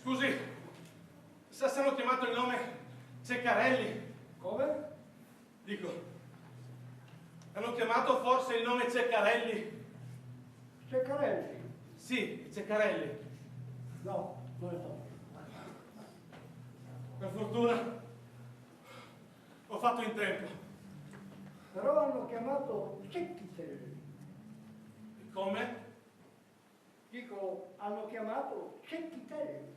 Scusi, se hanno chiamato il nome Ceccarelli? Come? Dico, hanno chiamato forse il nome Ceccarelli? Ceccarelli? Sì, Ceccarelli. No, non è stato. Per fortuna ho fatto in tempo. Però hanno chiamato Cecchitelli. Come? Dico, hanno chiamato Cecchitelli.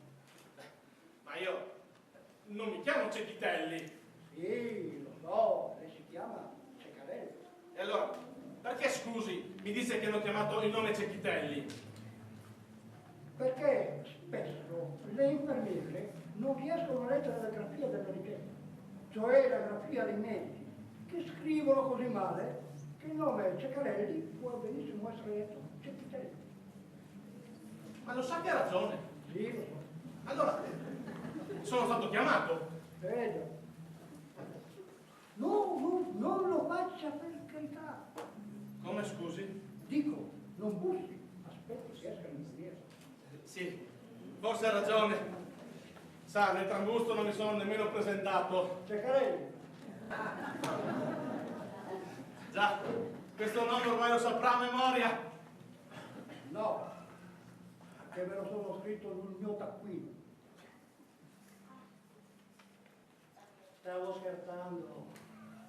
Ma io non mi chiamo Cecchitelli. Sì, lo so, lei si chiama Ceccarelli. E allora, perché scusi, mi dice che hanno chiamato il nome Cecchitelli? Perché spesso le infermiere non riescono a leggere la grafia della ricetta, cioè la grafia dei medici, che scrivono così male che il nome Ceccarelli può benissimo essere letto Cecchitelli. Ma lo sa che ha ragione. Sì, lo so. Allora, sono stato chiamato. Veda. No, non lo faccia per carità. Come scusi? Dico, non bussi, aspetti che esca l'infermiere. Sì, forse ha ragione. Sa, nel trambusto non mi sono nemmeno presentato. Ceccarelli. Già, questo nome ormai lo saprà a memoria. No, che me lo sono scritto sul mio taccuino. Stavo scherzando.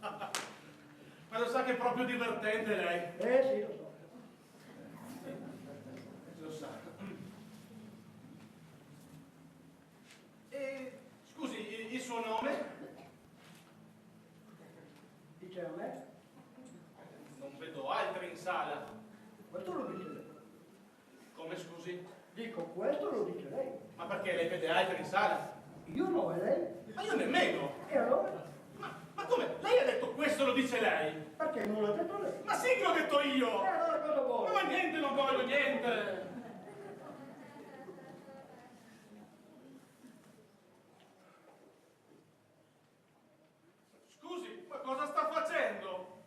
Ma lo sa che è proprio divertente lei. Sì, lo so. Lo sa. E scusi, il suo nome? Dice a me, Non vedo altri in sala. questo lo dice lei. Come scusi? Dico, questo lo dice lei. Ma perché lei vede altri in sala? Io no, e lei? Ma io nemmeno. E allora? Ma come? Lei ha detto questo lo dice lei? Perché non l'ha detto lei? Ma sì che l'ho detto io! E allora cosa vuoi? Ma niente, non voglio niente! Scusi, ma cosa sta facendo?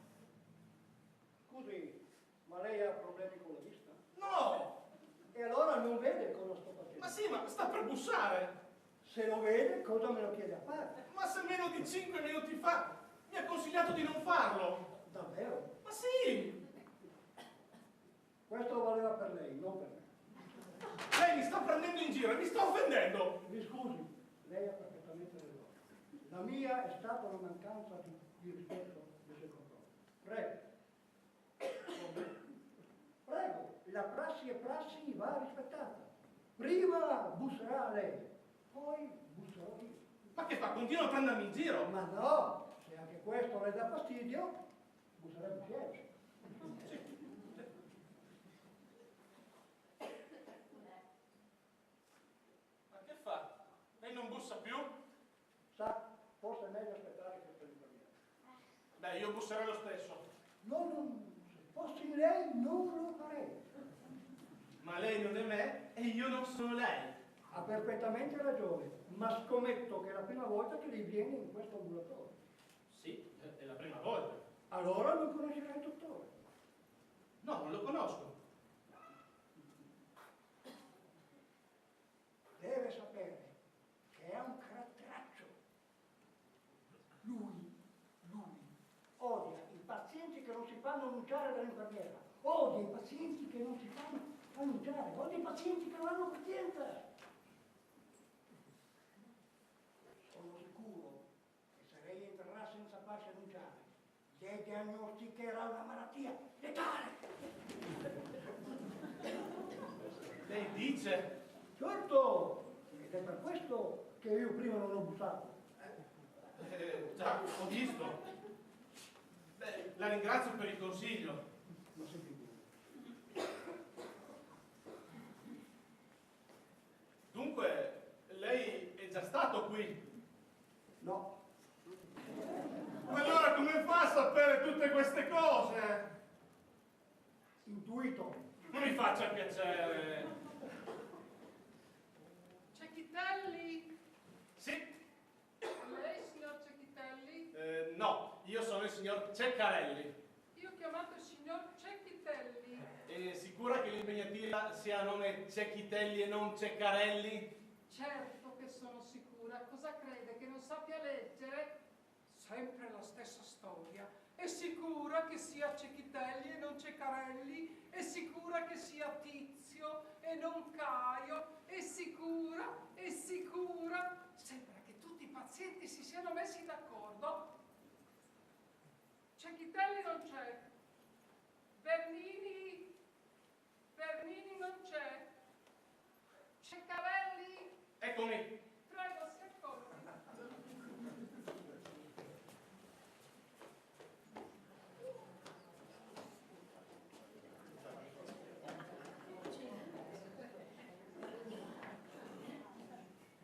Scusi, ma lei ha problemi con la vista? No! E allora non vede cosa sto facendo? Ma sì, ma sta per bussare! Se lo vede, cosa me lo chiede a fare? Ma se meno di 5 minuti fa mi ha consigliato di non farlo! Davvero? Ma sì! Questo valeva per lei, non per me. Lei mi sta prendendo in giro e mi sta offendendo! Mi scusi, lei ha perfettamente ragione. La mia è stata una mancanza di rispetto nei suoi confronti. Prego. Prego, la prassi e prassi va rispettata. Prima busserà lei, poi busserò io. Ma che fa? Continua a prendermi in giro? Ma no, se anche questo le dà fastidio, busseremo insieme. Ma che fa? Lei non bussa più? Sa, forse è meglio aspettare che per l'infermiere. Beh, io busserò lo stesso. Se fossi lei non lo farei. Ma lei non è me e io non sono lei. Ha perfettamente ragione, ma scommetto che è la prima volta che lei viene in questo ambulatorio. Sì, è la prima volta. Allora lo conoscerà il dottore. No, non lo conosco. Deve sapere che è un caratteraccio. Lui odia i pazienti che non si fanno annunciare dall'infermiera, odia i pazienti che non si fanno annunciare, odia i pazienti che non hanno pazienza. Sono sicuro che se lei entrerà senza farsi annunciare, le diagnosticherà una malattia letale. Lei dice? Certo, ed è per questo che io prima non ho bussato. Già, ho visto. Beh, la ringrazio per il consiglio. Ma si figuri. Dunque, lei è già stato qui? No. Ma allora come fa a sapere tutte queste cose? Intuito. Non mi faccia piacere. Cecchitelli? Sì? Lei, signor Cecchitelli? No, io sono il signor Ceccarelli. Io ho chiamato il signor Cecchitelli. È sicura che l'impegnativa sia a nome Cecchitelli e non Ceccarelli? Certo, sono sicura. Cosa crede? Che non sappia leggere? Sempre la stessa storia. È sicura che sia Cecchitelli e non Ceccarelli? È sicura che sia Tizio e non Caio? È sicura? È sicura? Sembra che tutti i pazienti si siano messi d'accordo. Cecchitelli non c'è. Bernini non c'è. Ceccarelli? Eccomi. Prego, si accordi.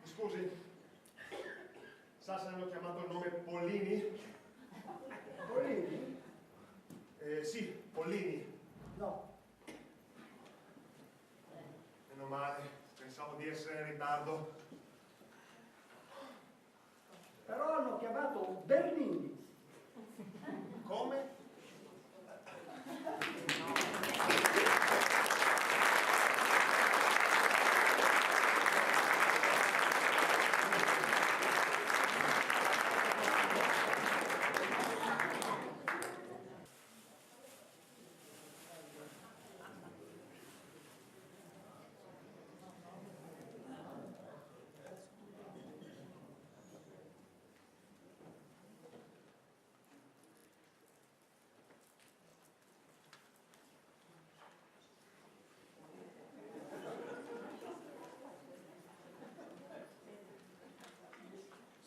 Scusi, sa se hanno chiamato il nome Pollini? Polini? Sì, Pollini. No. Meno male, pensavo di essere in ritardo. Però hanno chiamato Bernini. Come?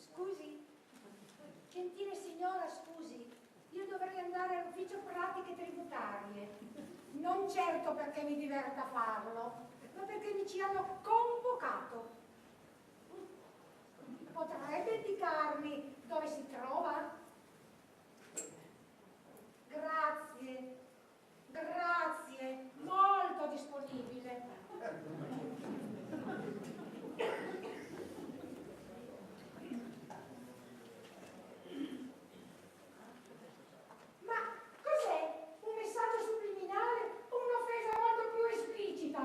Scusi, gentile signora, scusi, io dovrei andare all'ufficio pratiche tributarie. Non certo perché mi diverta farlo, ma perché mi ci hanno convocato. Potrebbe indicarmi dove si trova? Grazie, grazie, molto disponibile. Ma cos'è? Un messaggio subliminale o un'offesa molto più esplicita?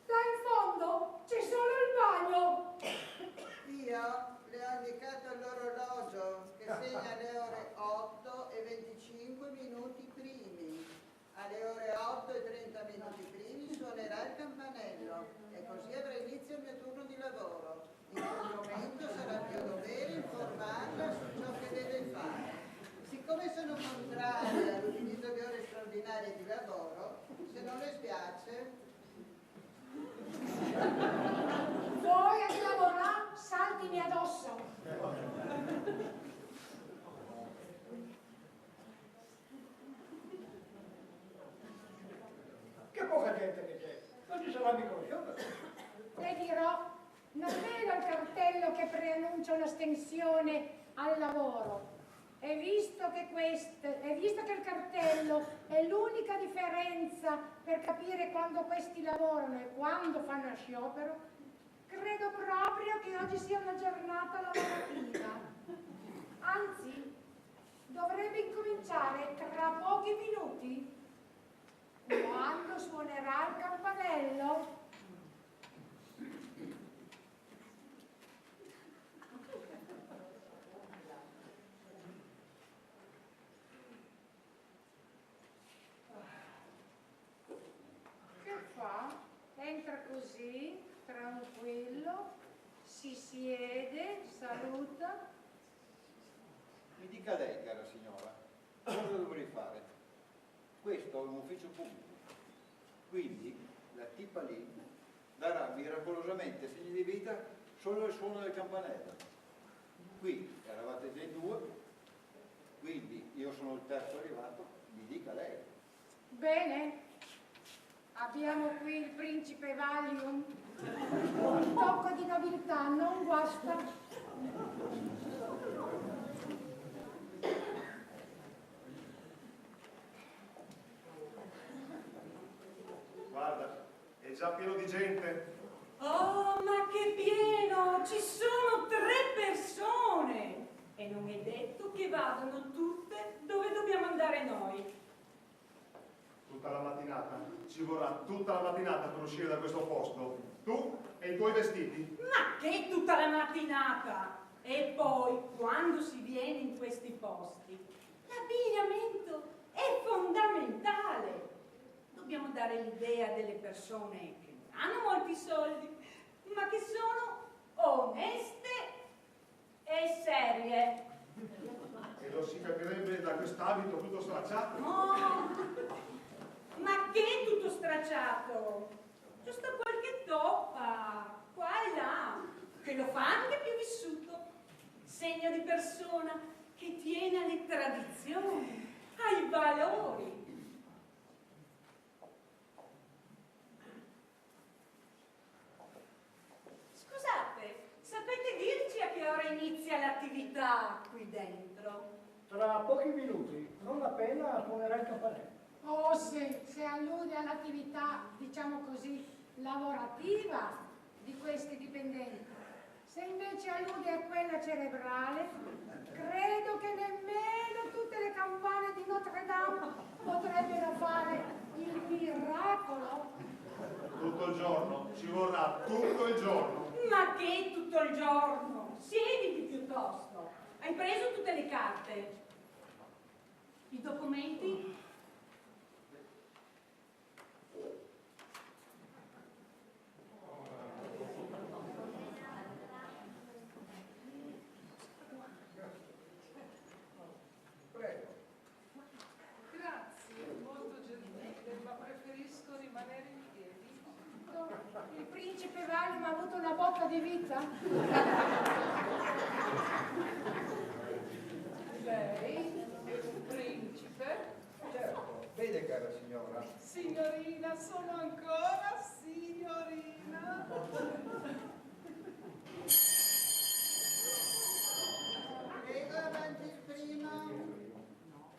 Là in fondo c'è solo il bagno. Io le ho indicato l'orologio che segna le ore 8 e 25 minuti primi. Alle ore 8 e 30 minuti primi suonerà il campanello e così avrà inizio il mio turno di lavoro. In quel momento sarà mio dovere informarla su ciò che deve fare. Siccome sono contraria all'utilizzo di ore straordinarie di lavoro, se non le spiace, Voi a lavorare, saltimi addosso. Che poca gente che c'è. Non ci sarà mica lo sciopero. Le dirò, non vedo il cartello che preannuncia un'astensione al lavoro. E visto che il cartello è l'unica differenza per capire quando questi lavorano e quando fanno sciopero, credo proprio che oggi sia una giornata lavorativa. Anzi, dovrebbe incominciare tra pochi minuti, quando suonerà il campanello. Che fa? Entra così, tranquillo, si siede, saluta. Mi dica lei, cara signora, cosa dovrei fare? Questo è un ufficio pubblico, quindi la tipa lì darà miracolosamente segni di vita solo al suono del campanello. Qui eravate già in due, quindi io sono il terzo arrivato, mi dica lei. Bene, abbiamo qui il principe Valium. Un tocco di nobiltà non guasta. Guarda, è già pieno di gente. Oh, ma che pieno! Ci sono 3 persone! E non è detto che vadano tutte dove dobbiamo andare noi. Tutta la mattinata. Ci vorrà tutta la mattinata per uscire da questo posto. Tu e i tuoi vestiti. Ma che tutta la mattinata. E poi, quando si viene in questi posti, l'abbigliamento è fondamentale. Dobbiamo dare l'idea delle persone che non hanno molti soldi, ma che sono oneste e serie. E lo si capirebbe da quest'abito tutto stracciato. No, ma che tutto stracciato? Giusto qualche toppa, qua e là, che lo fa anche più vissuto. Segno di persona che tiene alle tradizioni, ai valori. Scusate, sapete dirci a che ora inizia l'attività qui dentro? Tra pochi minuti, non appena suonerà il campanello. Oh sì, se allude all'attività, diciamo così, lavorativa di questi dipendenti. Se invece allude a quella cerebrale, credo che nemmeno tutte le campane di Notre Dame potrebbero fare il miracolo. Tutto il giorno, ci vorrà tutto il giorno. Ma che tutto il giorno? Siediti piuttosto. Hai preso tutte le carte? I documenti? Prego. Grazie, molto gentile, ma preferisco rimanere in piedi. Il principe Valium ha avuto una botta di vita? Lei è un principe? Certo, vede cara signora. Signorina, sono ancora signorina. Prego, avanti il primo.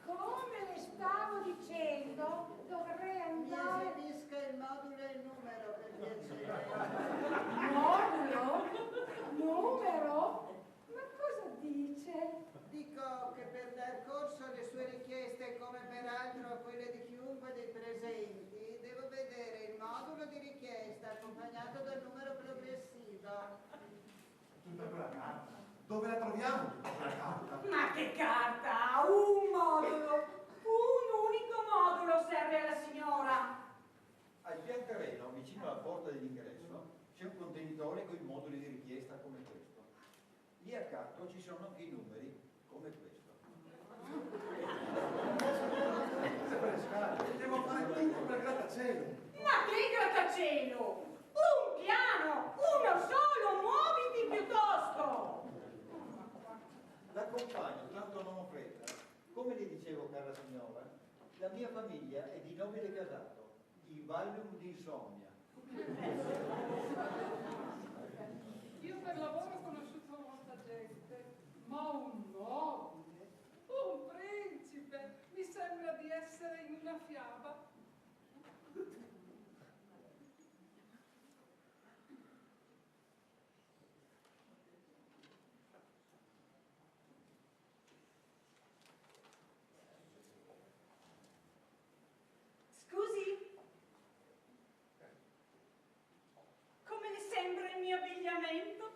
Come le stavo dicendo, dovrei Mi andare... esibisca il modulo e il numero, per piacere. Modulo? Numero? Ma cosa dice? Dico che per dar corso alle sue richieste, come peraltro a quelle di chiunque dei presenti, devo vedere il modulo di richiesta accompagnato dal numero progressivo. Tutta quella carta. Dove la troviamo tutta quella carta? Ma che carta? Un modulo! Un unico modulo serve alla signora! Al pian terreno, vicino alla porta dell'ingresso, c'è un contenitore con i moduli di richiesta come questo. Lì accanto ci sono anche i numeri come questo. Per le scale. Devo fare tutto per grattacielo. Ma che grattacielo! Un piano! Uno solo! Muoviti piuttosto! L'accompagno, tanto non ho fretta. Come le dicevo, cara signora, la mia famiglia è di nobile casato, i Valium di insonnia. Io per lavoro ho conosciuto molta gente, ma un nobile, un principe, mi sembra di essere in una fiaba. Scusi? Come le sembra il mio abbigliamento?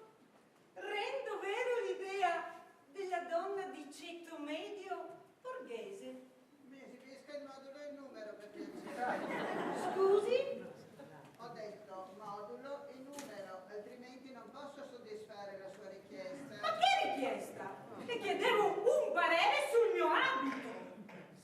Rendo vero l'idea della donna di ceto medio borghese. Mi esibisca il modulo e il numero, per piacere. Scusi? Ho detto modulo e numero, altrimenti non posso soddisfare la sua richiesta. Ma che richiesta? Le chiedevo un parere sul mio abito.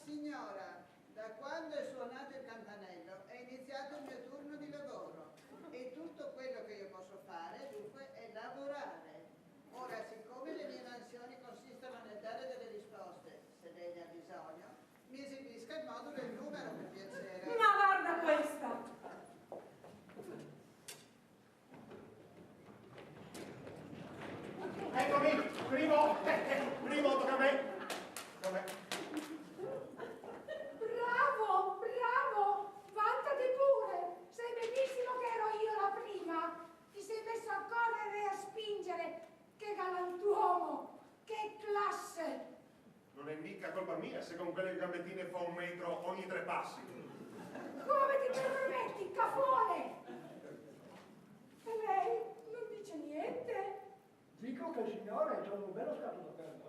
Signora, da quando è suonato il campanello è iniziato il mio turno di lavoro e tutto quello che io posso fare dunque è lavorare. Ora, siccome le mie mansioni consistono nel dare delle risposte, se lei ne ha bisogno, mi esibisca il modulo e il numero, per piacere. Ma guarda questa! Eccomi, primo, tocca a me. Dov'è? Bravo, bravo! Vantati pure! Sai benissimo che ero io la prima! Ti sei messo a correre e a spingere! Che galantuomo! Che classe! Non è mica colpa mia se con quelle gambettine fa 1 metro ogni 3 passi. Come ti permetti, cafone? E lei non dice niente? Dico che il signore è già un bello scatto da perno,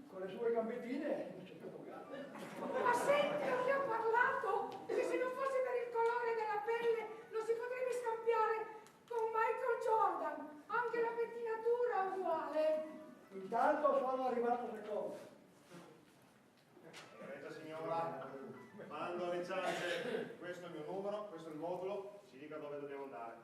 con le sue gambettine non c'è più pagato. Ma senti, non vi ho parlato che se non fosse per il colore della pelle non si potrebbe scambiare con Michael Jordan, anche la pettinatura è uguale. Intanto sono arrivato secondo. Regia signora, mando alle ciance, questo è il mio numero, questo è il modulo, ci dica dove dobbiamo andare.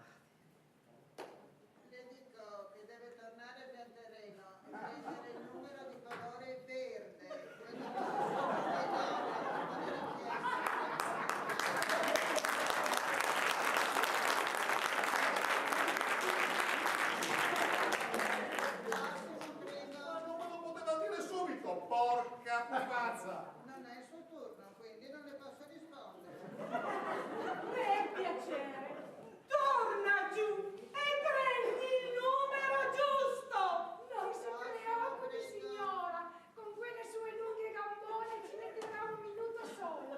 Le dico che deve tornare a Pianterreno e prendere il numero di colore verde, quello che Non me lo poteva dire subito, porca pupazza! non è il suo turno, quindi non le posso rispondere. Per piacere, torna giù e prendi il numero giusto! Non si preoccupi, signora, con quelle sue lunghe gambone ci metterà un minuto solo.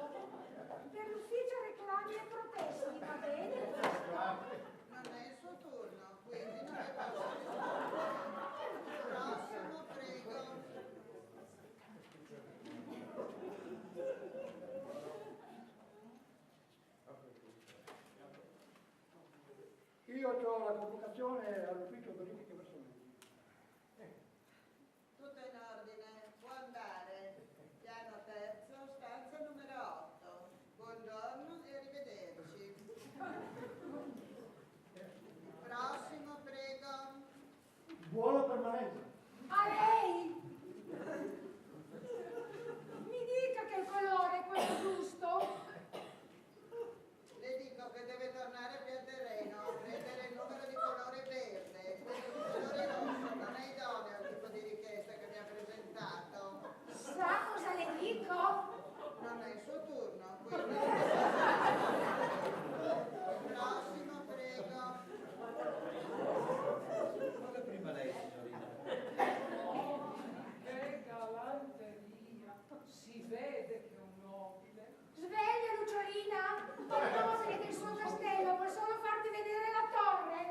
Per l'ufficio reclami e protesti, va bene? Non è il suo turno, quindi non le posso rispondere. Prossimo, prego. Io ho la convocazione all'ufficio verifiche personali. Tutto in ordine, può andare. Piano terzo, stanza numero 8. Buongiorno e arrivederci. Prossimo, prego. Buona permanenza. A lei! Mi dica che il colore è quello giusto? Le dico che deve tornare a Pianterreno a prendere il numero di colore verde. Quello di colore rosso non è idoneo al tipo di richiesta che mi ha presentato. Sa cosa le dico? Non è il suo turno, quindi... Prossimo, prego. Cosa prima lei, signorina? Che galanteria! Si vede che è un nobile. Sveglia, Luciolina! Il nobile del suo castello vuol solo farti vedere la torre!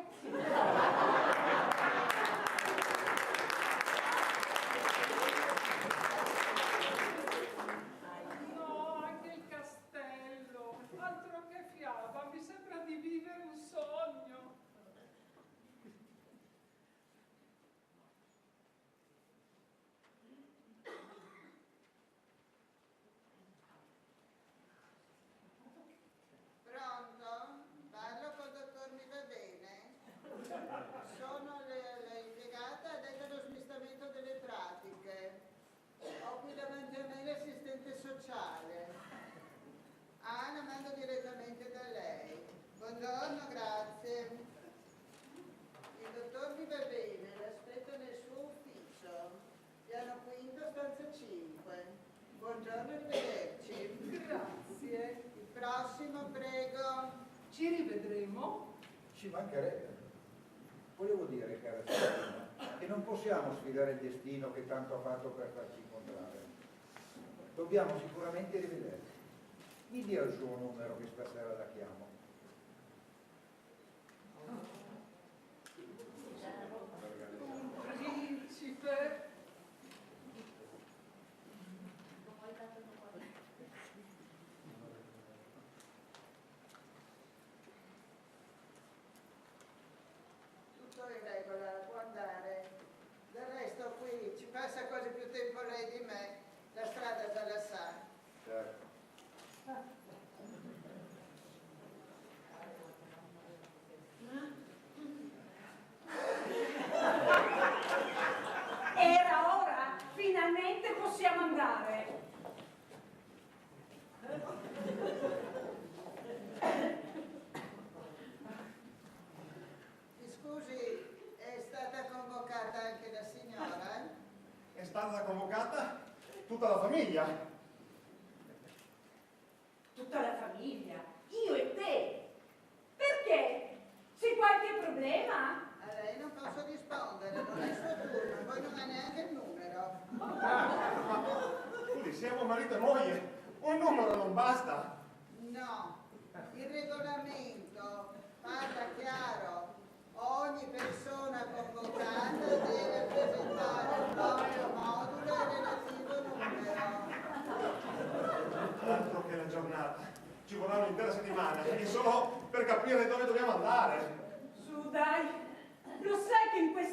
No, anche il castello. Altro che fiaba, mi sembra di vivere un sogno. Pronto? Parlo col dottor Mi va bene? Sono l'impiegata addetta allo smistamento delle pratiche. Ho qui davanti a me l'assistente sociale. Ah, la mando direttamente da lei. Buongiorno, grazie. Il dottor Mi va bene, l'aspetto nel suo ufficio. Piano quinto, stanza 5. Buongiorno, arrivederci. Grazie. Il prossimo, prego. Ci rivedremo. Ci mancherebbe. Volevo dire, cara signorina, che non possiamo sfidare il destino che tanto ha fatto per farci incontrare. Dobbiamo sicuramente rivederci. Mi dia il suo numero che stasera la chiamo. Principe. Tutto in regola, può andare. Del resto qui ci passa quasi più tempo lei di me. La strada già la sa. Certo. Era ora, finalmente possiamo andare. Mi scusi, è stata convocata anche la signora? È stata convocata tutta la famiglia. Tutta la famiglia, io e te. Perché? C'è qualche problema? A lei non posso rispondere, non è il suo turno, poi non ha neanche il numero. Scusi, siamo marito e moglie, un numero non basta. No, il regolamento parla chiaro. Ogni persona convocata deve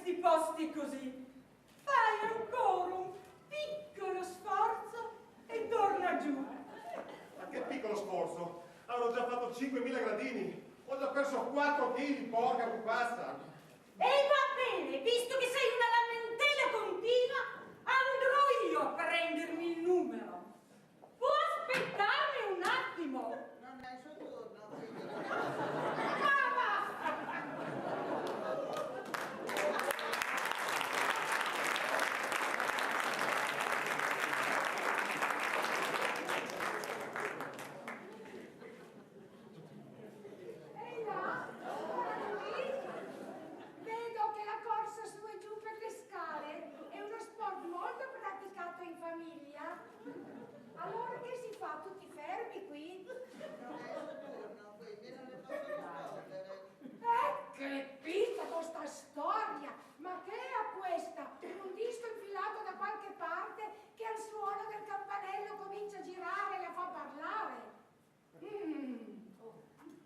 questi posti così. Fai ancora un piccolo sforzo e torna giù. Ma che piccolo sforzo! Avrò già fatto 5.000 gradini! Ho già perso 4 kg, porca pupazza! E va bene, visto che sei una lamentela continua, andrò io a prendermi il numero. Può aspettarmi un attimo? Non è il suo turno, quindi... Ehi là, guarda qui. Vedo che la corsa su e giù per le scale è uno sport molto praticato in famiglia. Allora che si fa? Tutti fermi qui? Non è il suo turno, quindi non le posso rispondere. Che pizza con sta storia! Ma che è questa? Un disco infilato da qualche parte che al suono del campanello comincia a girare e la fa parlare.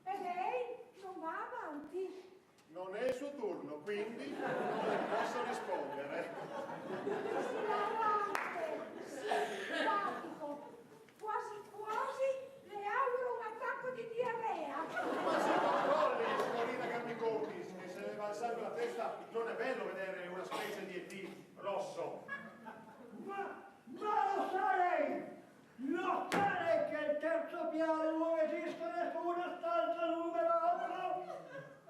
E lei non va avanti? Non è il suo turno, quindi non le posso rispondere. Esilarante, simpatico, quasi quasi le auguro un attacco di diarrea. Ma si controlli, signorina Garmicotis, che se le va al sangue la testa non è bello vedere una specie di ET rosso. Ma lo sa lei? Lo sa lei che il terzo piano non esiste nessuna stanza numero 8?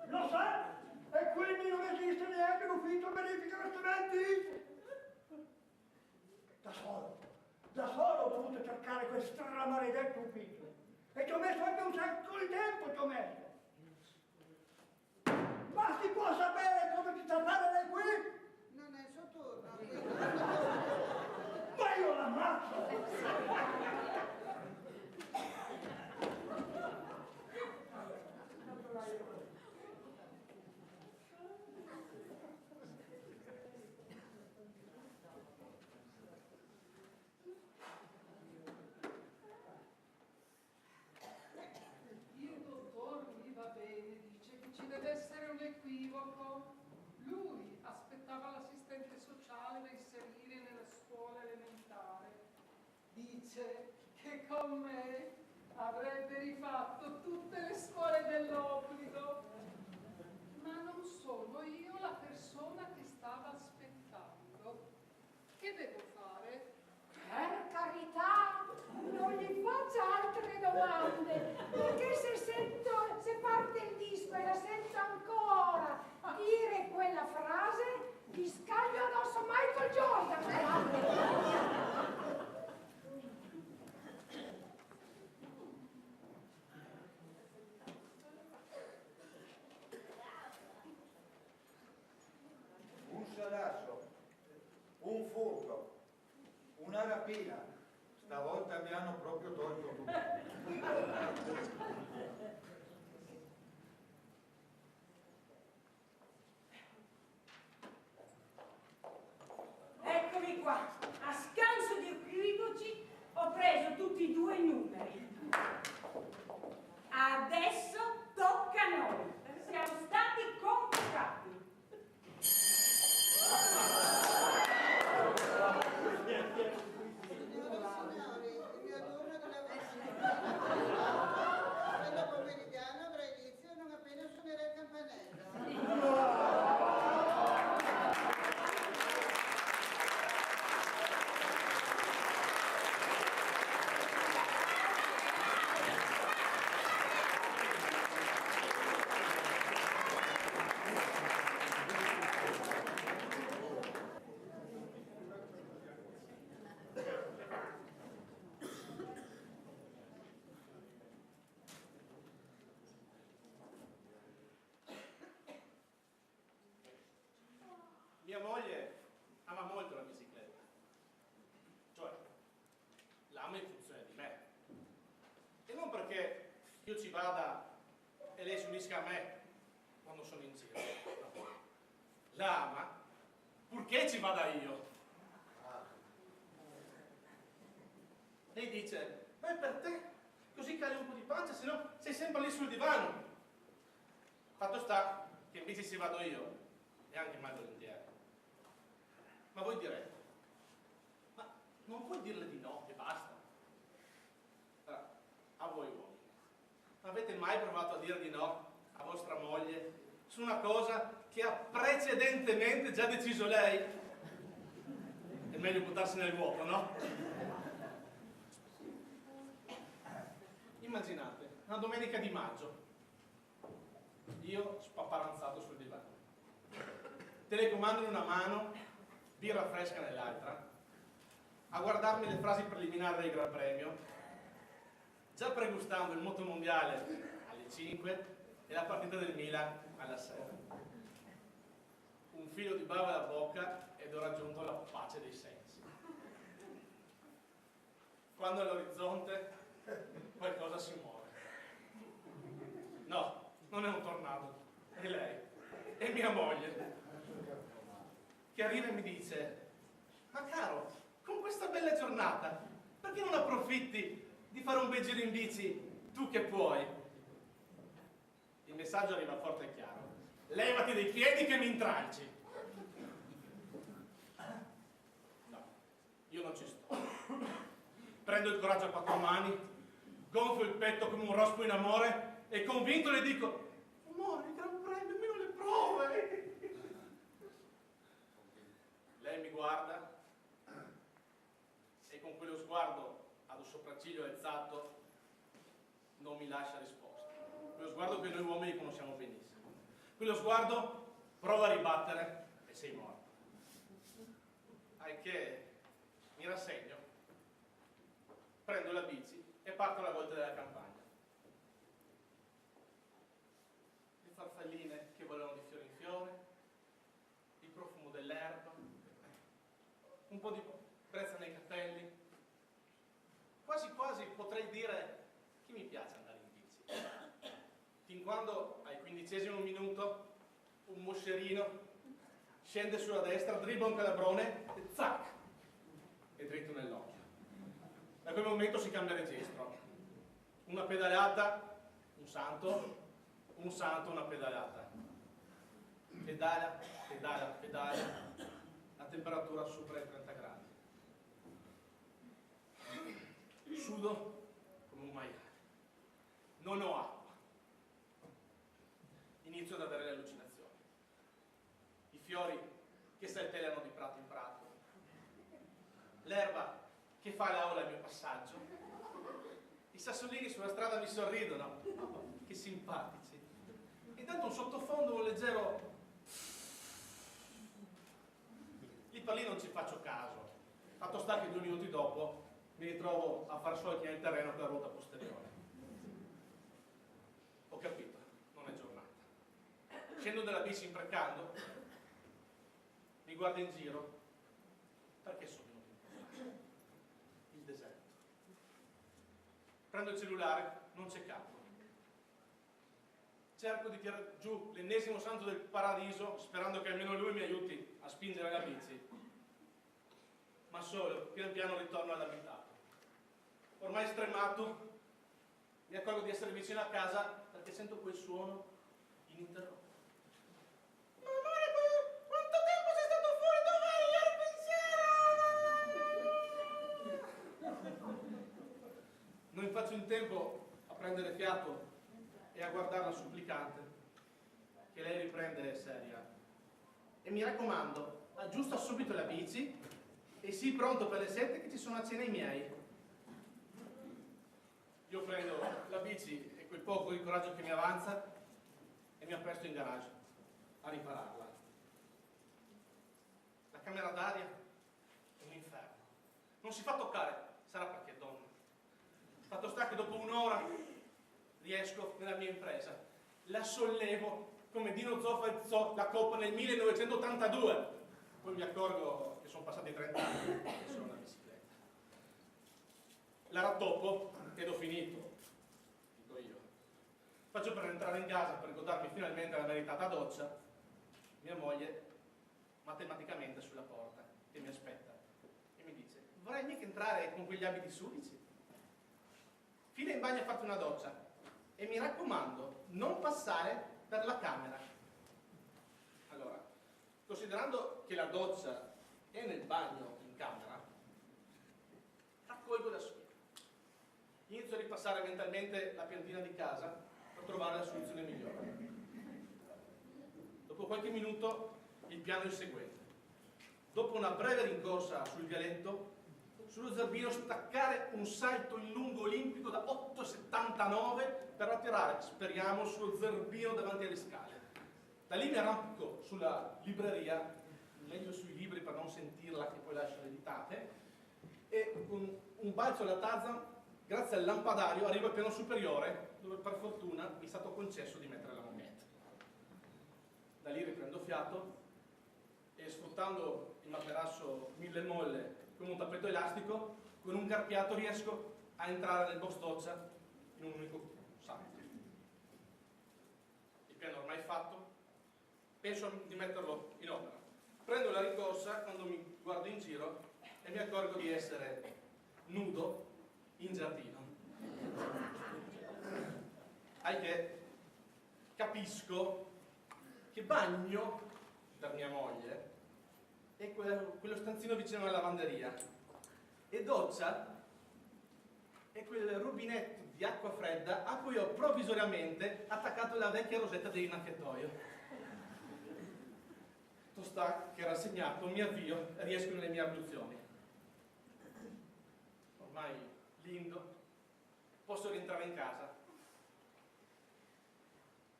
Lo sa? E quindi non esiste neanche l'ufficio verifica vestimenti? Da solo ho dovuto cercare questo maledetto ufficio. E ci ho messo anche un sacco di tempo, ci ho messo. Ma si può sapere come ci sta a fare lei qui? Non è il suo turno, quindi non le posso rispondere. Ma io l'ammazzo! Il dottor mi va bene, dice che ci deve essere un equivoco. Lui aspettava l'assistente sociale da inserire nella scuola elementare. Dice che con me avrebbe rifatto tutte le scuole dell'obbligo. Ma non sono io la persona che stava aspettando. Che devo fare? Per carità, non gli faccia altre domande, perché se parte il disco e la sento ancora dire quella frase, gli scaglio addosso Michael Jordan. Un salasso, un furto, una rapina. Stavolta mi hanno proprio tolto tutto. Eccomi qua, a scanso di equivoci ho preso tutti e due i numeri. Adesso tocca a noi, siamo stati convocati. Signori, il mio turno doveva essere. Quello pomeridiano avrà inizio non appena suonerà il campanello. Mia moglie ama molto la bicicletta, cioè l'ama in funzione di me, e non perché io ci vada e lei si unisca a me quando sono in giro, no. L'ama purché ci vada io. Lei dice, beh, per te, così cali un po' di pancia, se no sei sempre lì sul divano. Fatto sta che invece ci vado io, e anche mai volentieri. Ma voi direte, ma non puoi dirle di no e basta? A voi uomini, avete mai provato a dire di no a vostra moglie su una cosa che ha precedentemente già deciso lei? È meglio buttarsi nel vuoto, no? Immaginate, una domenica di maggio, io spapparanzato sul divano, telecomando in una mano, birra fresca nell'altra, a guardarmi le frasi preliminari del Gran Premio, già pregustando il motomondiale alle 5 e la partita del Milan alla 6. Un filo di bava alla bocca ed ho raggiunto la pace dei sensi. Quando all'orizzonte qualcosa si muove. No, non è un tornado, è lei, è mia moglie, che arriva e mi dice: ma caro, con questa bella giornata, perché non approfitti di fare un bel giro in bici, tu che puoi? Il messaggio arriva forte e chiaro: levati dai piedi che mi intralci. No, io non ci sto. Prendo il coraggio a quattro mani, gonfio il petto come un rospo in amore e convinto le dico: amore, il Gran Premio, almeno le prove. Lei mi guarda e con quello sguardo ad un sopracciglio alzato non mi lascia risposta. Quello sguardo che noi uomini conosciamo benissimo. Quello sguardo prova a ribattere e sei morto. Al che mi rassegno, prendo la bici e parto alla volta della campagna. Le farfalline che volano di fiore in fiore, il profumo dell'erba, un po' di brezza nei capelli. Quasi quasi potrei dire che mi piace andare in bici. Fin quando al 15° minuto un moscerino scende sulla destra, dribbla un calabrone e zac! È dritto nell'occhio. Da quel momento si cambia registro. Una pedalata, un santo, una pedalata. Pedala, pedala, pedala. La temperatura supera i 30 gradi. Sudo come un maiale. Non ho acqua. Inizio ad avere le allucinazioni. I fiori che saltellano di prato in prato. L'erba che fa l'aula al mio passaggio. I sassolini sulla strada mi sorridono. Oh, che simpatici. Intanto un sottofondo, un leggero... Lì per lì non ci faccio caso. Fatto sta che 2 minuti dopo mi ritrovo a far solchi nel terreno per la ruota posteriore. Ho capito, non è giornata. Scendo dalla bici imprecando, mi guardo in giro, perché sono venuto in qua? Il deserto. Prendo il cellulare, non c'è campo. Cerco di tirare giù l'ennesimo santo del paradiso, sperando che almeno lui mi aiuti a spingere la bici. Ma solo, pian piano ritorno all'abitato. Ormai stremato, mi accorgo di essere vicino a casa perché sento quel suono ininterrotto. Ma amore, quanto tempo sei stato fuori? Dov'eri ieri pensiero? Non faccio in tempo a prendere fiato e a guardarla supplicante, che lei riprende seria. E mi raccomando, aggiusta subito la bici e sii pronto per le 7 che ci sono a cena i miei. Io prendo la bici e quel poco di coraggio che mi avanza e mi appresto in garage a ripararla. La camera d'aria è un inferno. Non si fa toccare, sarà perché è donna. Fatto sta che dopo un'ora riesco nella mia impresa. La sollevo come Dino Zoff alzò la coppa nel 1982. Poi mi accorgo che sono passati 30 anni e sono una bicicletta. La rattoppo ed ho finito, dico io. Faccio per entrare in casa per godermi finalmente la meritata doccia. Mia moglie matematicamente sulla porta e mi aspetta e mi dice: vorrei mica entrare con quegli abiti sudici? Fila in bagno a farti una doccia e mi raccomando, non passare per la camera. Allora, considerando che la doccia e nel bagno in camera, raccolgo la sfida. Inizio a ripassare mentalmente la piantina di casa per trovare la soluzione migliore. Dopo qualche minuto il piano è il seguente. Dopo una breve rincorsa sul vialetto, sullo zerbino staccare un salto in lungo olimpico da 8,79 per atterrare, speriamo, sullo zerbino davanti alle scale. Da lì mi arrampico sulla libreria, meglio sui libri per non sentirla che poi lascio le ditate, e con un balzo alla tazza, grazie al lampadario, arrivo al piano superiore, dove per fortuna mi è stato concesso di mettere la moquette. Da lì riprendo fiato e, sfruttando il materasso mille molle come un tappeto elastico, con un carpiato riesco a entrare nel box doccia in un unico salto. Il piano ormai fatto, penso di metterlo in opera. Prendo la rincorsa quando mi guardo in giro e mi accorgo di essere nudo in giardino. Che capisco che bagno per mia moglie è quello stanzino vicino alla lavanderia e doccia è quel rubinetto di acqua fredda a cui ho provvisoriamente attaccato la vecchia rosetta dell'innaffiatoio. Sta che rassegnato mi avvio e riesco nelle mie abluzioni. Ormai lindo, posso rientrare in casa.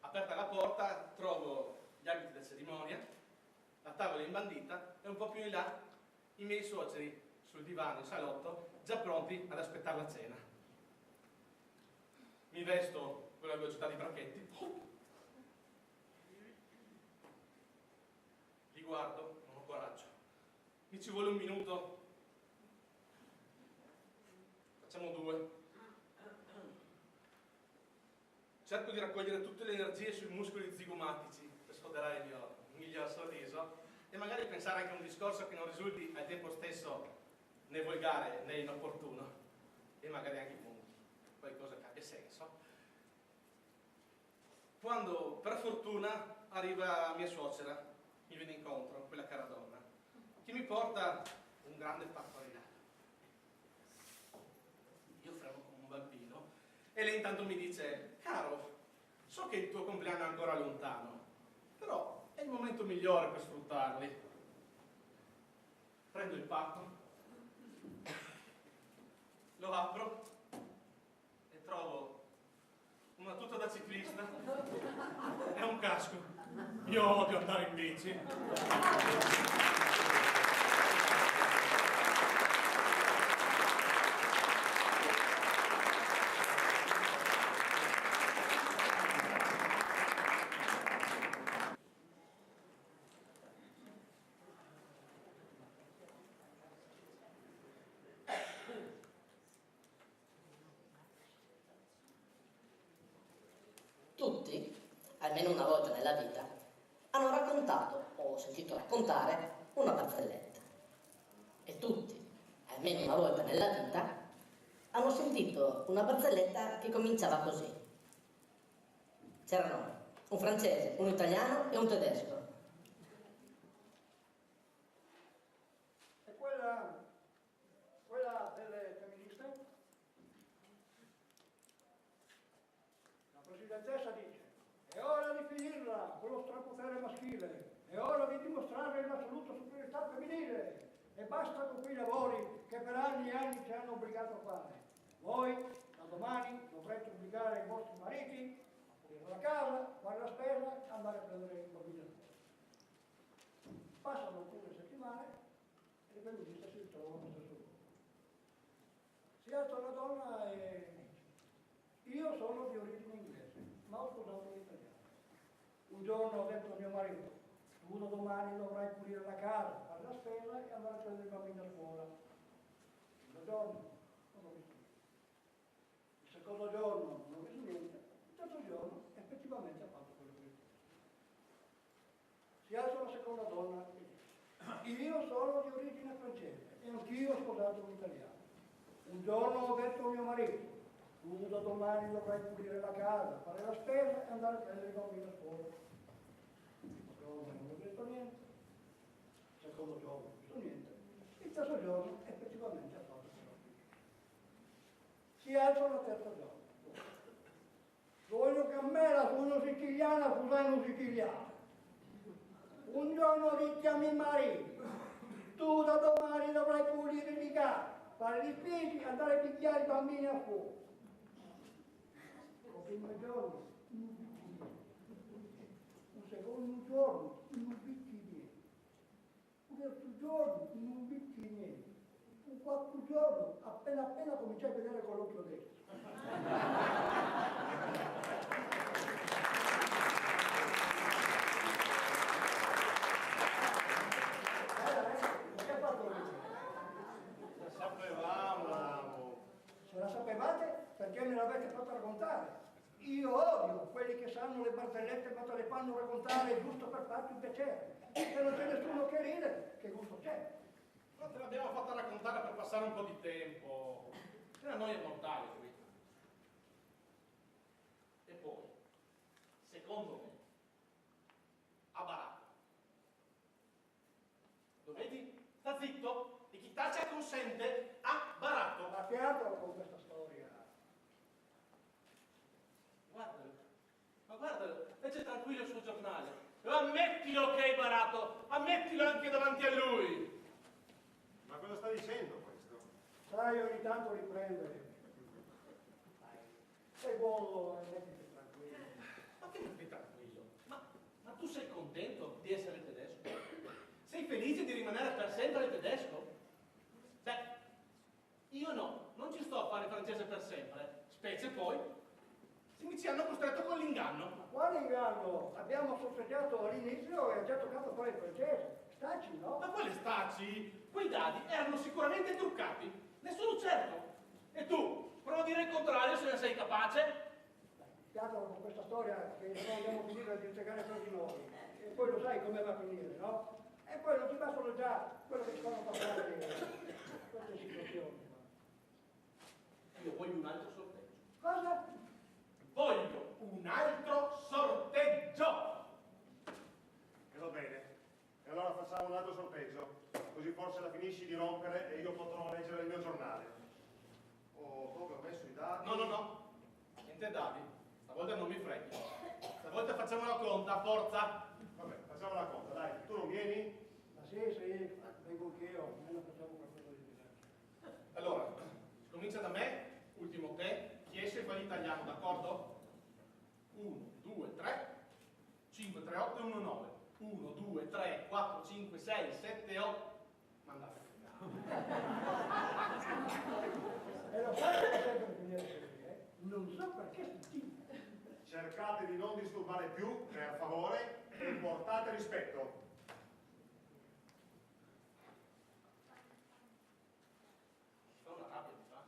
Aperta la porta, trovo gli abiti da cerimonia, la tavola imbandita e un po' più in là i miei suoceri sul divano in salotto, già pronti ad aspettare la cena. Mi vesto con la velocità di Brachetti, li guardo, non ho coraggio. Mi ci vuole un minuto, facciamo due. Cerco di raccogliere tutte le energie sui muscoli zigomatici per sfoderare il mio miglior sorriso e magari pensare anche a un discorso che non risulti al tempo stesso né volgare né inopportuno e magari anche con qualcosa che abbia senso. Quando per fortuna arriva mia suocera, mi viene incontro, quella cara donna, che mi porta un grande pacco a regalo. Io fremo come un bambino e lei intanto mi dice: caro, so che il tuo compleanno è ancora lontano, però è il momento migliore per sfruttarli. Prendo il pacco, lo apro e trovo una tuta da ciclista e un casco. Io odio andare in bici. Tutti, almeno una volta nella vita, hanno raccontato o sentito raccontare una barzelletta. E tutti, almeno una volta nella vita, hanno sentito una barzelletta che cominciava così. C'erano un francese, un italiano e un tedesco. E quella delle femministe? La presidentessa dice: è ora di finirla con lo strapotere maschile, è ora di dimostrare l'assoluta superiorità femminile e basta con quei lavori che per anni e anni ci hanno obbligato a fare. Voi da domani dovrete obbligare i vostri mariti a pulire la casa, fare la spesa e andare a prendere i bambini a scuola. Passano alcune settimane e le femministe si ritrovano allo stesso luogo. Si alza una donna e dice: io sono di origine inglese, ma ho sposato l'italiano. Un giorno ho detto a mio marito: tu da domani dovrai pulire la casa, fare la spesa e andare a prendere i bambini a scuola. Il primo giorno non ho visto niente. Il secondo giorno non ho visto niente. Il terzo giorno effettivamente ha fatto quello che ho detto. Si alza la seconda donna e dice: io sono di origine francese e anch'io ho sposato un italiano. Un giorno ho detto a mio marito: tu da domani dovrai pulire la casa, fare la spesa e andare a prendere i bambini a scuola. Il primo giorno non ho visto niente. Il secondo giorno non ho visto niente, il terzo giorno effettivamente ha fatto l'ufficio. Si alza il terzo giorno. Voglio che a me la sono siciliana, Fusano siciliana. Un giorno dice a mio marito, tu da domani dovrai pulire di casa, fare gli spicci, andare a picchiare i bambini a fuoco. Il primo giorno, un secondo giorno, non vitti niente. Un terzo giorno, non vitti niente. Un quarto giorno, appena cominciai a vedere con l'occhio destro. Se la sapevate, perché me l'avete fatta raccontare? Io odio quelli che sanno le barzellette ma te le fanno raccontare giusto per farti un piacere. Se non c'è nessuno che ride, che gusto c'è? Ma te l'abbiamo fatta raccontare per passare un po' di tempo. È una noia mortale qui. E poi, secondo me, a barato. Lo vedi? Sta zitto e chi taccia consente ha barato. Ma che altro con questa storia? Guardalo, ma guardalo, legge tranquillo il suo giornale. Ammettilo che hai barato, ammettilo anche davanti a lui. Ma cosa sta dicendo questo? Sai, ogni tanto riprendere. Sei buono, mettiti tranquillo. Ma che metti tranquillo? Ma tu sei contento di essere tedesco? Sei felice di rimanere per sempre tedesco? Beh, io no, non ci sto a fare francese per sempre, specie poi se mi ci hanno costretto con l'inganno. Ma quale inganno? Abbiamo sospettato all'inizio e ha già toccato fare il francese. Staci, no? Ma quelle staci, quei dadi erano sicuramente truccati, ne sono certo. E tu, prova a dire il contrario se ne sei capace. Spiatalo con questa storia che non andiamo a finire di insegnare tra di noi. E poi lo sai come va a finire, no? E poi non ti bastano già quello che ci fanno passare queste situazioni. Io voglio un altro sorteggio. Cosa? Voglio un altro sorteggio! E va bene. E allora facciamo un altro sorteggio. Così forse la finisci di rompere e io potrò leggere il mio giornale. Oh, dove ho messo i dati? No. Niente dadi. Stavolta non mi freghi. Stavolta facciamo la conta, forza! Vabbè, facciamo la conta, dai. Tu non vieni? Ma sì, vengo anch'io, almeno facciamo qualcosa di diverso. Allora, si comincia da me, ultimo te. Chi esce fa l'italiano, d'accordo? 1, 2, 3, 5, 3, 8 e 1, 9. 1, 2, 3, 4, 5, 6, 7, 8. Mandate. E lo sai che sempre finire così, eh? Non so perché si Cercate di non disturbare più, per favore, e portate rispetto. Fa una rabbia, mi fa.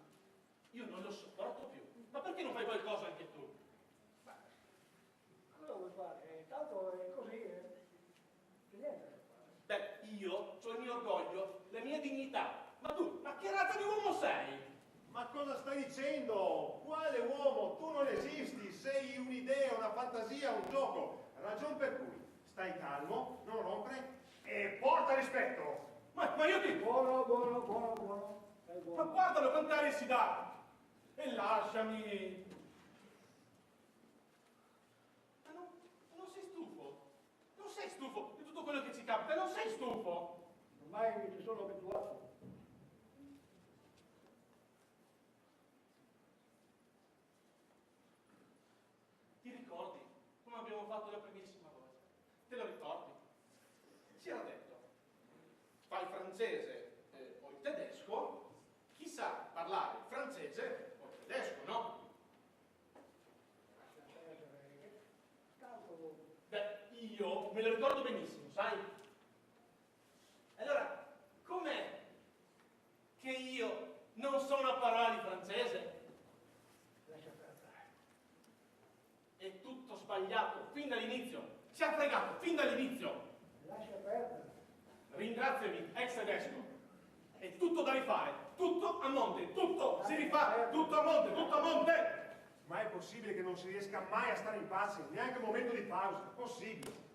Io non lo sopporto più. Ma perché non fai qualcosa anche tu? Cosa vuoi fare? Tanto è così, c'è niente da fare. Beh, io ho il mio orgoglio, la mia dignità. Ma tu, ma che razza di uomo sei? Ma cosa stai dicendo? Quale uomo? Tu non esisti, sei un'idea, una fantasia, un gioco. Ragion per cui stai calmo, non rompere e porta rispetto. Ma io ti... Buono. Sei Ma buono. guardalo quanto aria si dà! E lasciami! Ma non sei stufo? Non sei stufo di tutto quello che ci capita? Non sei stufo? Ormai mi ci sono abituato. Ti ricordi come abbiamo fatto la primissima volta? Te lo ricordi? Si era detto, fai il francese o il tedesco, chi sa parlare il francese o il tedesco, no? Tanto Beh, io me lo ricordo benissimo, sai? Allora, com'è che io non so una parola di francese? lascia perdere. È tutto sbagliato, fin dall'inizio. Si è fregato, fin dall'inizio. Lascia perdere. Ringraziami, ex tedesco. È tutto da rifare, tutto a monte, tutto si rifà, tutto a monte, tutto a monte. Ma è possibile che non si riesca mai a stare in pace, neanche un momento di pausa? Possibile.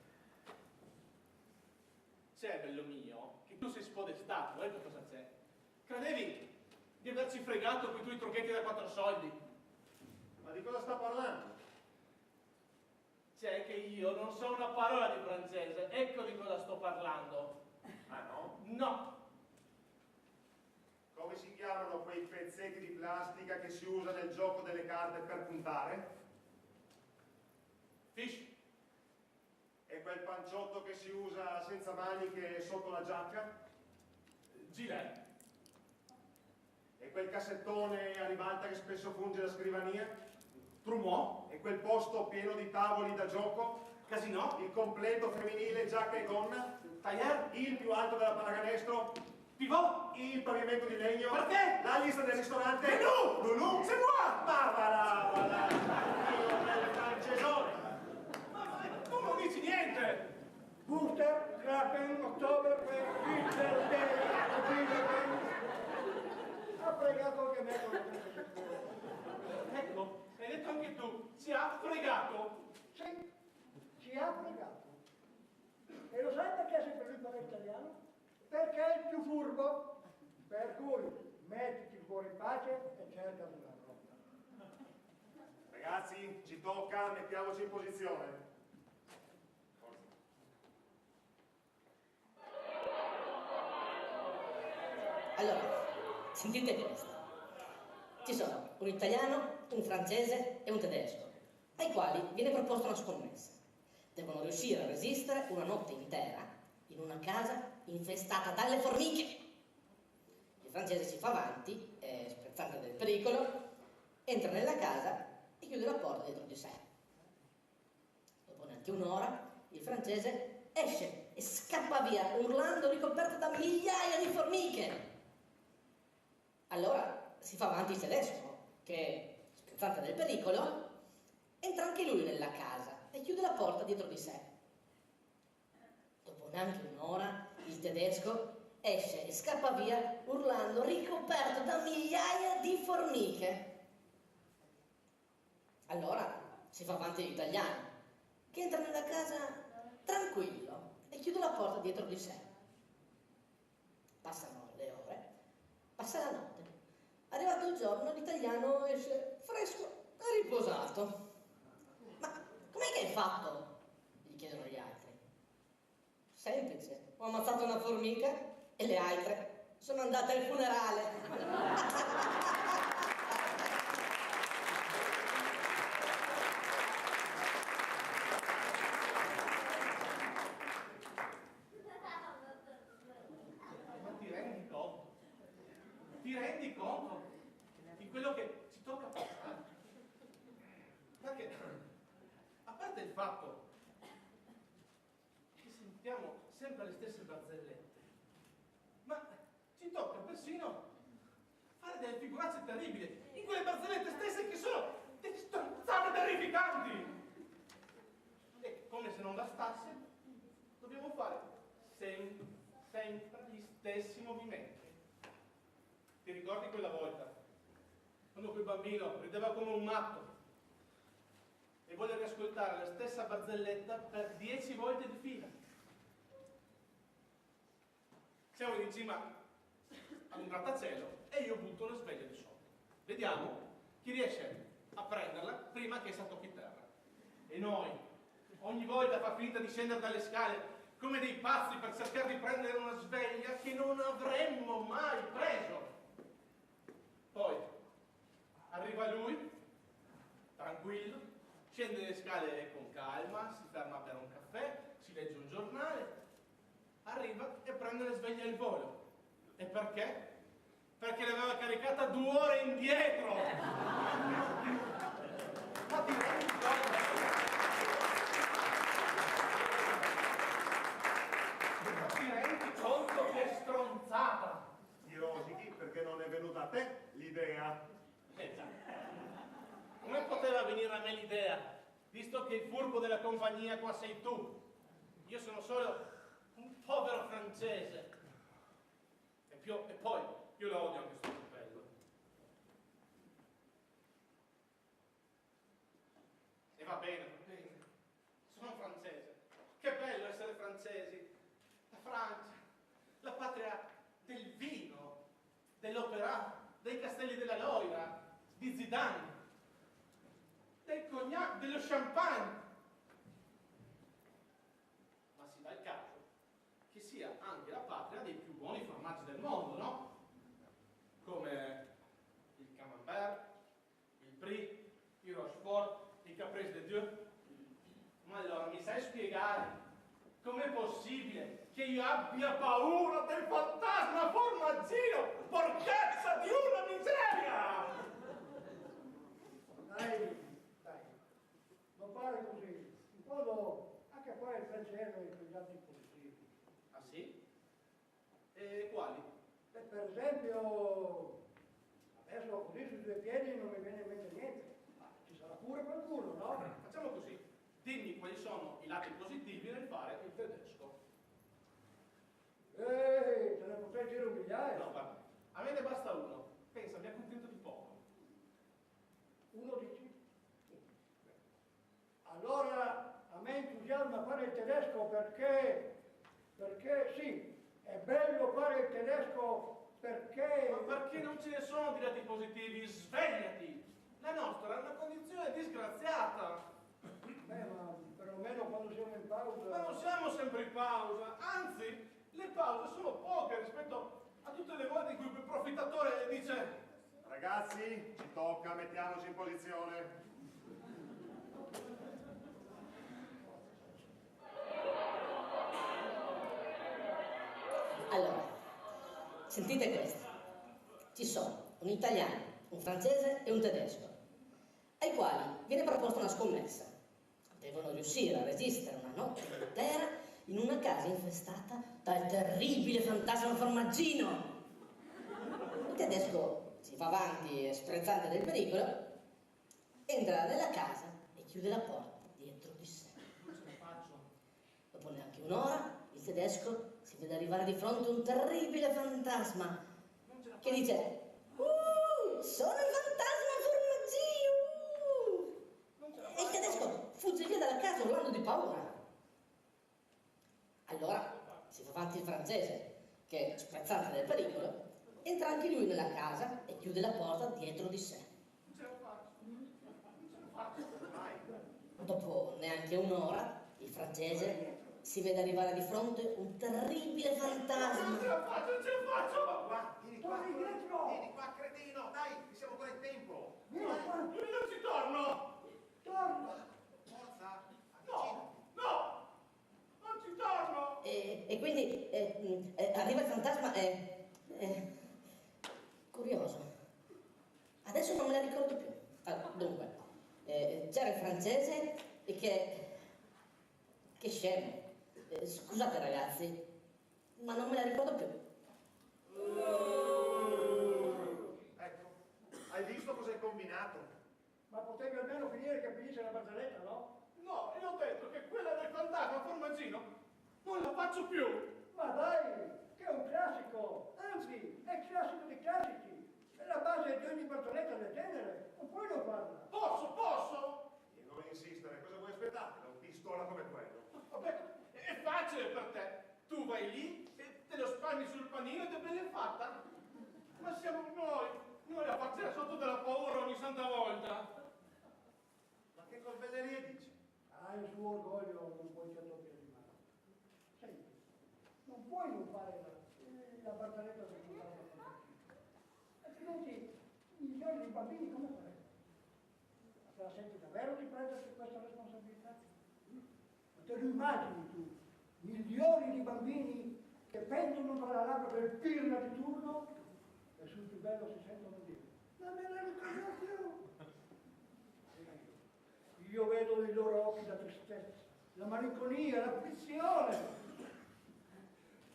C'è, bello mio, tu sei spodestato, ecco cosa c'è. Credevi di averci fregato quei tuoi trucchetti da 4 soldi? Ma di cosa sta parlando? C'è che io non so una parola di francese, ecco di cosa sto parlando. Ah no? No, Come si chiamano quei pezzetti di plastica che si usa nel gioco delle carte per puntare? fish, E quel panciotto che si usa senza maniche sotto la giacca? gilet, E quel cassettone a ribalta che spesso funge da scrivania? trumeau, E quel posto pieno di tavoli da gioco? casino, Il completo femminile giacca e gonna? tailleur, Il più alto della pallacanestro? pivot, Il pavimento di legno? Perché? La lista del ristorante? Menù! Menù? c'est moi! Ma va là! Io nel francesone! Ma tu non dici niente! Booster, Kraken, Oktoberfest, Winterday, ha fregato anche me con la presa. Ecco, hai detto anche tu, ci ha fregato. Sì, ci ha fregato. E lo sai perché sempre lui parla italiano? Perché è il più furbo. Per cui mettiti il cuore in pace e cerca di una roba. Ragazzi, ci tocca, mettiamoci in posizione. Allora, sentite questo. Ci sono un italiano, un francese e un tedesco, ai quali viene proposta una scommessa. Devono riuscire a resistere una notte intera in una casa infestata dalle formiche. Il francese si fa avanti, sprezzante del pericolo, entra nella casa e chiude la porta dietro di sé. Dopo neanche un'ora, il francese esce e scappa via, urlando, ricoperto da migliaia di formiche. Allora si fa avanti il tedesco, che, sprezzante del pericolo, entra anche lui nella casa e chiude la porta dietro di sé. Dopo neanche un'ora, il tedesco esce e scappa via, urlando, ricoperto da migliaia di formiche. Allora si fa avanti l'italiano, che entra nella casa tranquillo e chiude la porta dietro di sé. Passano le ore, passa la notte. Arrivato il giorno, l'italiano esce fresco e riposato. Ma com'è che hai fatto? Gli chiedono gli altri. Semplice, ho ammazzato una formica e le altre sono andate al funerale. Ma ti rendi conto? Ti rendi conto di quello che ci tocca passare? Perché, a parte il fatto che sentiamo sempre le stesse barzellette, ma ci tocca persino fare delle figuracce terribili in quelle barzellette stesse che sono delle stronzate terrificanti. E come se non bastasse, dobbiamo fare sempre gli stessi movimenti. Ti ricordi quella volta, quando quel bambino rideva come un matto e volle riascoltare la stessa barzelletta per 10 volte di fila? Siamo in cima ad un grattacielo e io butto una sveglia di sotto. Vediamo chi riesce a prenderla prima che essa tocchi terra. E noi, ogni volta fa finta di scendere dalle scale come dei pazzi per cercare di prendere una sveglia che non avremmo mai preso. Poi arriva lui, tranquillo, scende le scale con calma, si ferma per un caffè, si legge un giornale, arriva e prende le sveglie al volo. E perché? Perché l'aveva caricata 2 ore indietro! Ma ti rendi conto? Ma ti rendi conto che stronzata? Ti rosichi perché non è venuta a te l'idea. Come poteva venire a me l'idea, visto che il furbo della compagnia qua sei tu? Io sono solo un povero francese. E poi, io lo odio anche sto cappello. E va bene, sono francese. Che bello essere francesi. La Francia, la patria dell'Opéra, dei Castelli della Loira, di Zidane, del cognac, dello champagne. Ma si dà il caso che sia anche la patria dei più buoni formaggi del mondo, no? Come il Camembert, il Brie, il Rochefort, il Caprese de Dieu. Ma allora mi sai spiegare com'è possibile che io abbia paura del fantasma formaggino? Porcezza di una miseria! Dai, non fare così. In fondo, anche qua il francese e gli altri positivi. Ah sì? E quali? Per esempio, adesso così sui due piedi non mi viene in mente niente, ma ci sarà pure qualcuno, no? Facciamo così. Dimmi quali sono i lati positivi nel fare il tedesco. Te ne potrei dire un migliaio. No, guarda, a me ne basta uno. Pensa, mi accontento di poco. Uno dici? Allora, a me entusiasma fare il tedesco perché sì, è bello fare il tedesco perché... Ma perché non ce ne sono di lati positivi? Svegliati! La nostra è una condizione disgraziata. Ma perlomeno quando siamo in pausa... Ma non siamo sempre in pausa, anzi, le pause sono poche rispetto a tutte le volte in cui quel profittatore dice: Ragazzi, ci tocca, mettiamoci in posizione. Allora, sentite questo. Ci sono un italiano, un francese e un tedesco, ai quali viene proposta una scommessa. Devono riuscire a resistere una notte intera in una casa infestata dal terribile fantasma formaggino. Il tedesco si fa avanti, sprezzante del pericolo, entra nella casa e chiude la porta dietro di sé. non ce la faccio. Dopo neanche un'ora, il tedesco si vede arrivare di fronte un terribile fantasma Non ce la che faccio. dice: sono il fantasma formaggino! Non ce la E il faccio. tedesco fugge via dalla casa urlando di paura. Allora si fa avanti il francese, che, sprezzante del pericolo, entra anche lui nella casa e chiude la porta dietro di sé. Non ce la faccio. Non ce la faccio. Dopo neanche un'ora, il francese si vede arrivare di fronte un terribile fantasma. Non ce la faccio, non ce la faccio. Ma qua, vieni qua, Torni dietro! vieni qua, cretino, dai, che siamo ancora in tempo. Vieni qua, Io non ci torno. torna! Forza, No, avvicinati. no, non ci torno. E quindi arriva il fantasma e... curioso. Adesso non me la ricordo più. Allora, dunque, c'era il francese che scemo. Scusate ragazzi, ma non me la ricordo più. Ecco, hai visto cosa hai combinato? Ma potevi almeno finire che finisse la barzelletta, no? No, io ho detto che quella del fantasma formaggino non la faccio più. Ma dai, che è un classico, anzi, è il classico dei classici. È la base di ogni barzelletta del genere, non puoi non farla. Posso? E non insistere, cosa vuoi aspettare? Un pistola come quello. Vabbè, è facile per te. Tu vai lì e te lo spalmi sul panino ed è bella fatta. Ma siamo noi a farcela sotto della paura ogni santa volta. Ma che corbellerie dici? Ah, il suo orgoglio non puoi certo biasimare. Senti, non puoi non fare la barzelletta del fantasma formaggino. Altrimenti i milioni di bambini come farebbero? Ma te la senti davvero di prenderti questa responsabilità? Ma te lo immagini tu? Milioni di bambini che pendono dalla labbra del pirla di turno e sul più bello si sentono dire: non me la ricordo più! Io vedo nei loro occhi la tristezza, la malinconia, l'afflizione,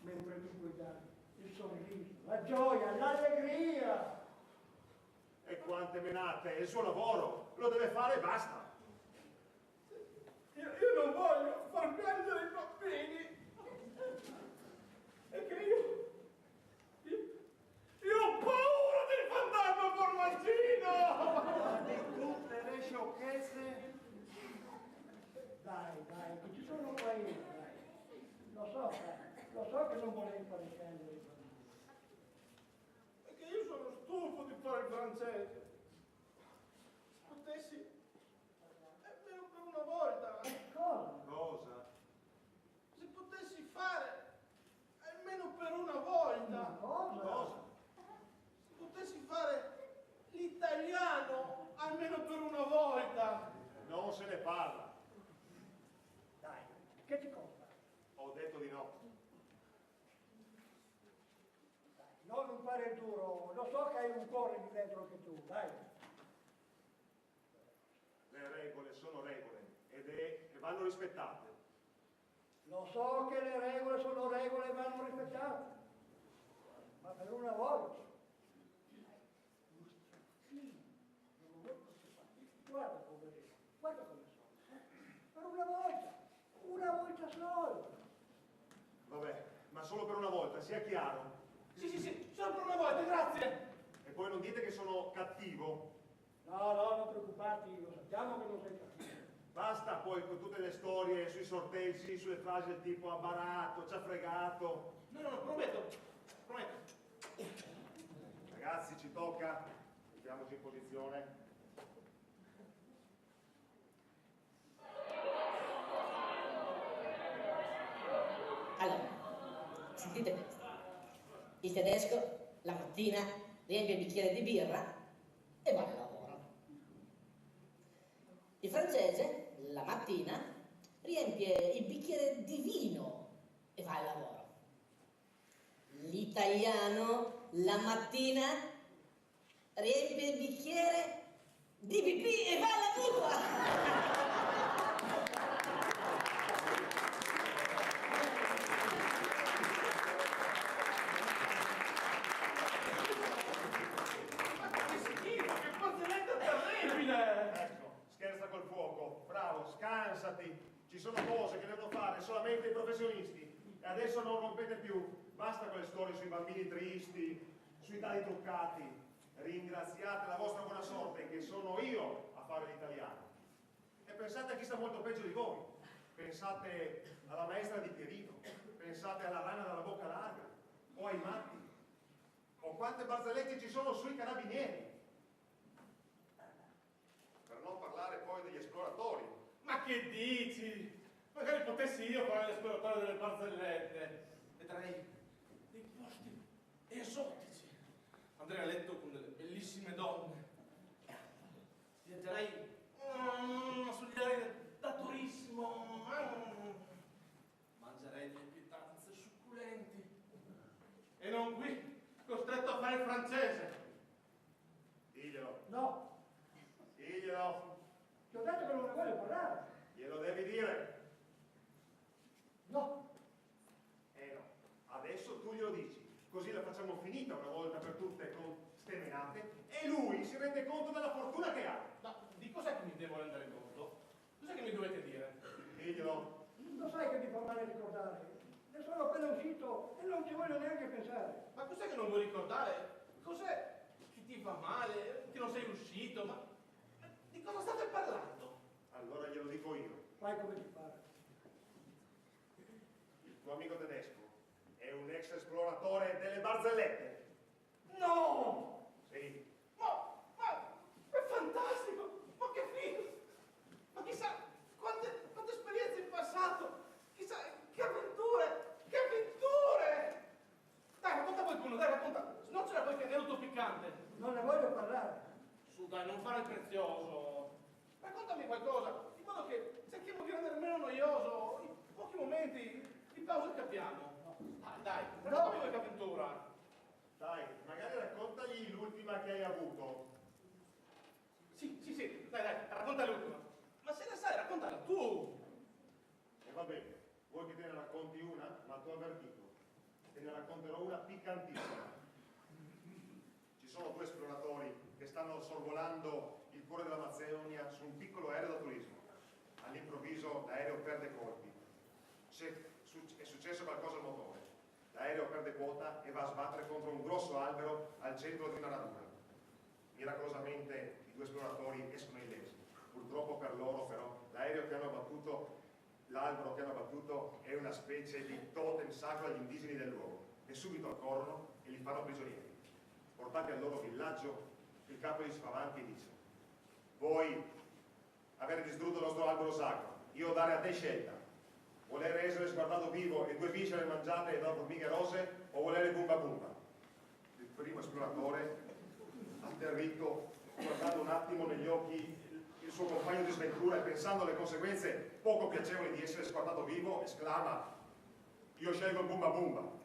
mentre tu puoi dare il sorriso, la gioia, l'allegria. E quante menate, è il suo lavoro, lo deve fare e basta. Io non voglio far piangere i bambini. È che io ho paura del fantasma formaggino. Di tutte le sciocchezze. Dai, che ci sono qua io, dai. Lo so che non volevi fare scendere i bambini. Perché io fare il duro, lo so che hai un cuore di dentro anche tu, dai. Le regole sono regole e vanno rispettate. Lo so che le regole sono regole e vanno rispettate, ma per una volta. Guarda poverino, guarda come sono. Per una volta sola. Vabbè, ma solo per una volta, sia chiaro. Sì, solo per una volta, grazie. E poi non dite che sono cattivo. No, non preoccuparti, lo sappiamo che non sei cattivo. Basta poi con tutte le storie sui sorteggi, sulle frasi del tipo ha barato, ci ha fregato. No, prometto. Ragazzi, ci tocca. Mettiamoci in posizione. Allora, sentite questo. Il tedesco la mattina riempie il bicchiere di birra e va al lavoro. Il francese la mattina riempie il bicchiere di vino e va al lavoro. L'italiano la mattina riempie il bicchiere di pipì e va alla mula. Scherza col fuoco, bravo, scansati. Ci sono cose che devono fare solamente i professionisti. E adesso non rompete più. Basta con le storie sui bambini tristi, sui dadi truccati. Ringraziate la vostra buona sorte che sono io a fare l'italiano. E pensate a chi sta molto peggio di voi. Pensate alla maestra di Pierino, pensate alla rana dalla bocca larga, o ai matti, o quante barzellette ci sono sui carabinieri. Per non parlare poi degli esploratori. Ma che dici? Magari potessi io fare l'esploratore delle barzellette. Vedrei dei posti esotici. Andrei a letto con delle bellissime donne. Viaggerei sugli aerei da turismo. Mangerei delle pietanze succulenti. E non qui, costretto a fare il francese. Diglielo. No, Diglielo. ti ho detto che non ne voglio parlare. Glielo devi dire. No. No. Adesso tu glielo dici. Così la facciamo finita una volta per tutte con ste menate. E lui si rende conto della fortuna che ha. Ma di cos'è che mi devo rendere conto? Cos'è che mi dovete dire? Diglielo. Lo sai che mi fa male ricordare. Ne sono appena uscito e non ci voglio neanche pensare. Ma cos'è che non vuoi ricordare? Cos'è che ti fa male? Che non sei uscito? Ma di cosa state parlando? Allora glielo dico io. Fai come ti pare. Il tuo amico tedesco è un ex esploratore delle barzellette. No! Sì. Ma è fantastico! Ma che figo! Ma chissà quante esperienze in passato! Chissà che avventure! Che avventure! Dai, racconta qualcuno, dai, racconta! Non ce la puoi che è venuto piccante! Non ne voglio parlare. Su, dai, non fare il prezioso! Raccontami qualcosa, in modo che cerchiamo di rendere meno noioso i pochi momenti di pausa che abbiamo. Dai, raccontami qualche avventura! Dai, magari raccontagli l'ultima che hai avuto. Sì, dai, racconta l'ultima. Ma se ne sai, raccontala tu! E va bene, vuoi che te ne racconti una? Ma t'ho avvertito. Te ne racconterò una piccantissima. Ci sono due esploratori che stanno sorvolando il cuore dell'Amazzonia su un piccolo aereo da turismo. All'improvviso l'aereo perde colpi. È successo qualcosa al motore. L'aereo perde quota e va a sbattere contro un grosso albero al centro di una radura. Miracolosamente i due esploratori escono illesi. Purtroppo per loro però l'albero che hanno abbattuto è una specie di totem sacro agli indigeni del luogo, che subito accorrono e li fanno prigionieri. Portati al loro villaggio, il capo gli si fa avanti e dice: voi avete distrutto il nostro albero sacro, io dare a te scelta: volere essere sguardato vivo e due viscere mangiate da formiche rose, o volere bumba bumba? Il primo esploratore, atterrito, guardando un attimo negli occhi il suo compagno di sventura e pensando alle conseguenze poco piacevoli di essere sguardato vivo, esclama: io scelgo il bumba bumba.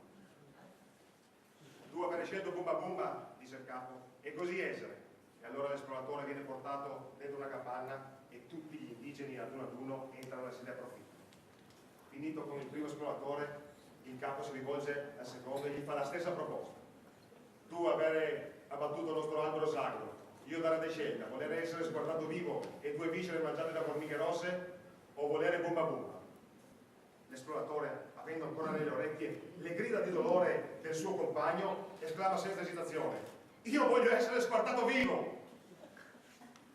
Tu avere avere scelto Bumba Bumba, disse il capo, e così essere. E allora l'esploratore viene portato dentro una capanna e tutti gli indigeni ad uno entrano e se ne approfittano. Finito con il primo esploratore, il capo si rivolge al secondo e gli fa la stessa proposta. Tu avere abbattuto il nostro albero sacro, io dare dei scelta, volere essere sguardato vivo e 2 viscere mangiate da formiche rosse o volere Bumba Bumba. L'esploratore, avendo ancora nelle orecchie le grida di dolore del suo compagno, esclama senza esitazione: io voglio essere sguardato vivo!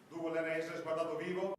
Tu volere essere sguardato vivo?